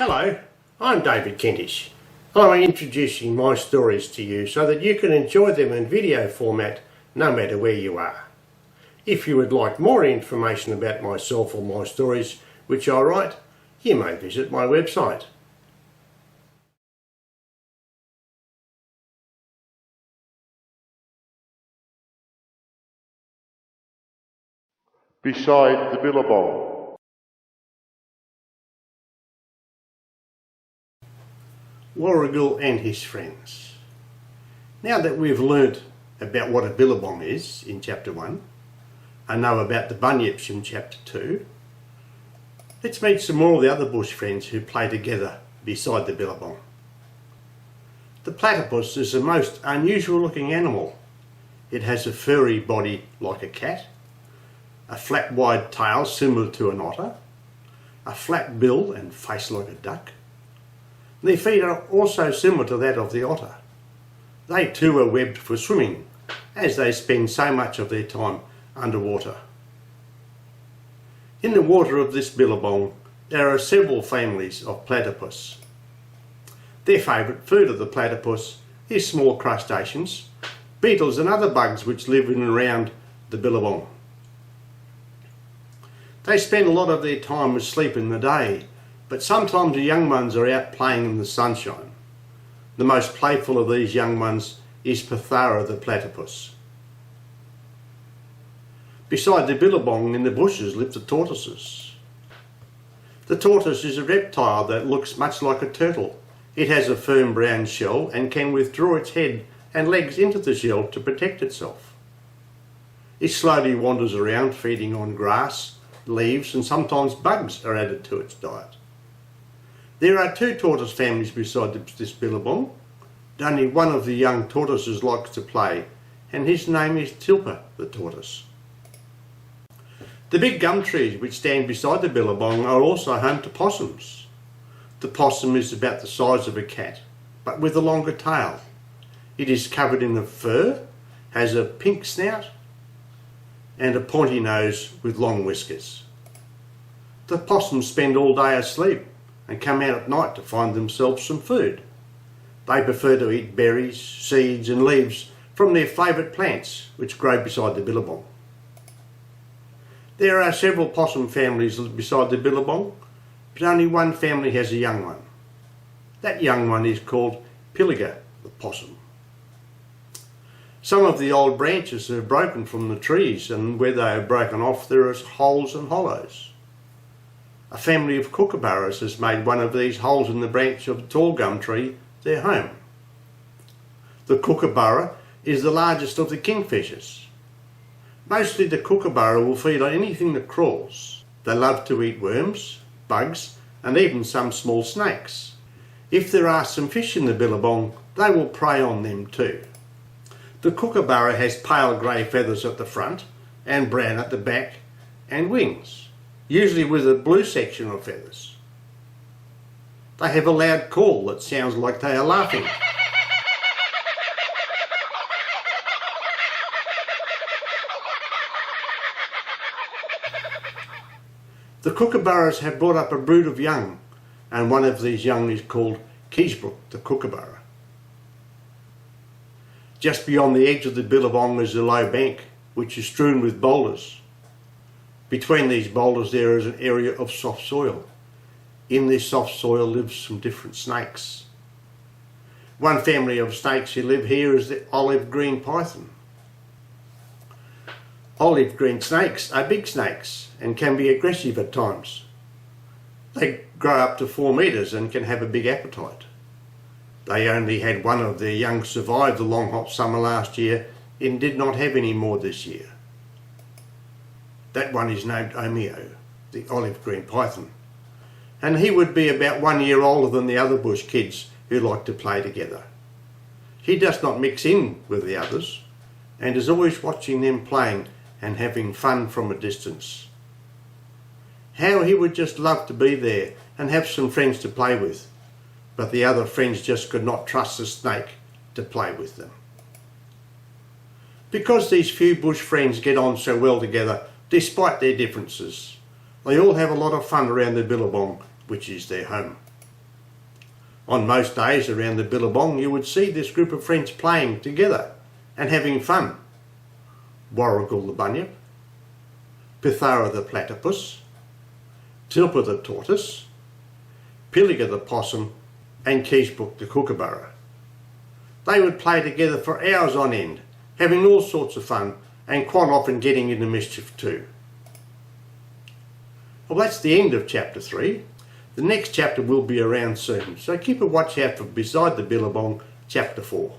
Hello, I'm David Kentish. I'm introducing my stories to you so that you can enjoy them in video format no matter where you are. If you would like more information about myself or my stories which I write, you may visit my website. Beside the Billabong. Warrigal and his friends. Now that we've learnt about what a billabong is in chapter 1 and know about the bunyips in chapter 2, let's meet some more of the other bush friends who play together beside the billabong. The platypus is the most unusual looking animal. It has a furry body like a cat, a flat wide tail similar to an otter, a flat bill and face like a duck. Their feet are also similar to that of the otter. They too are webbed for swimming, as they spend so much of their time underwater. In the water of this billabong there are several families of platypus. Their favourite food of the platypus is small crustaceans, beetles and other bugs which live in and around the billabong. They spend a lot of their time asleep in the day, but sometimes the young ones are out playing in the sunshine. The most playful of these young ones is Pithara the platypus. Beside the billabong in the bushes live the tortoises. The tortoise is a reptile that looks much like a turtle. It has a firm brown shell and can withdraw its head and legs into the shell to protect itself. It slowly wanders around feeding on grass, leaves and sometimes bugs are added to its diet. There are 2 tortoise families beside this billabong. Only one of the young tortoises likes to play, and his name is Tilpa the tortoise. The big gum trees which stand beside the billabong are also home to possums. The possum is about the size of a cat, but with a longer tail. It is covered in fur, has a pink snout, and a pointy nose with long whiskers. The possums spend all day asleep and come out at night to find themselves some food. They prefer to eat berries, seeds and leaves from their favourite plants which grow beside the billabong. There are several possum families beside the billabong, but only one family has a young one. That young one is called Pilliga the possum. Some of the old branches are broken from the trees, and where they are broken off there are holes and hollows. A family of kookaburras has made one of these holes in the branch of the tall gum tree their home. The kookaburra is the largest of the kingfishers. Mostly the kookaburra will feed on anything that crawls. They love to eat worms, bugs and even some small snakes. If there are some fish in the billabong, they will prey on them too. The kookaburra has pale grey feathers at the front and brown at the back and wings, usually with a blue section of feathers. They have a loud call that sounds like they are laughing. The kookaburras have brought up a brood of young, and one of these young is called Keysbrook the kookaburra. Just beyond the edge of the billabong is a low bank which is strewn with boulders. Between these boulders there is an area of soft soil. In this soft soil live some different snakes. One family of snakes who live here is the olive green python. Olive green snakes are big snakes and can be aggressive at times. They grow up to 4 metres and can have a big appetite. They only had one of their young survive the long hot summer last year and did not have any more this year. That one is named Omeo, the olive green python, and he would be about 1 year older than the other bush kids who like to play together. He does not mix in with the others and is always watching them playing and having fun from a distance. How he would just love to be there and have some friends to play with, but the other friends just could not trust the snake to play with them. Because these few bush friends get on so well together despite their differences, they all have a lot of fun around the billabong, which is their home. On most days around the Billabong you would see this group of friends playing together and having fun. Warrigal the bunyip, Pithara the platypus, Tilpa the tortoise, Pilliga the possum and Keysbrook the kookaburra. They would play together for hours on end, having all sorts of fun and quite often getting into mischief too. Well, that's the end of chapter 3. The next chapter will be around soon, so keep a watch out for Beside the Billabong, chapter 4.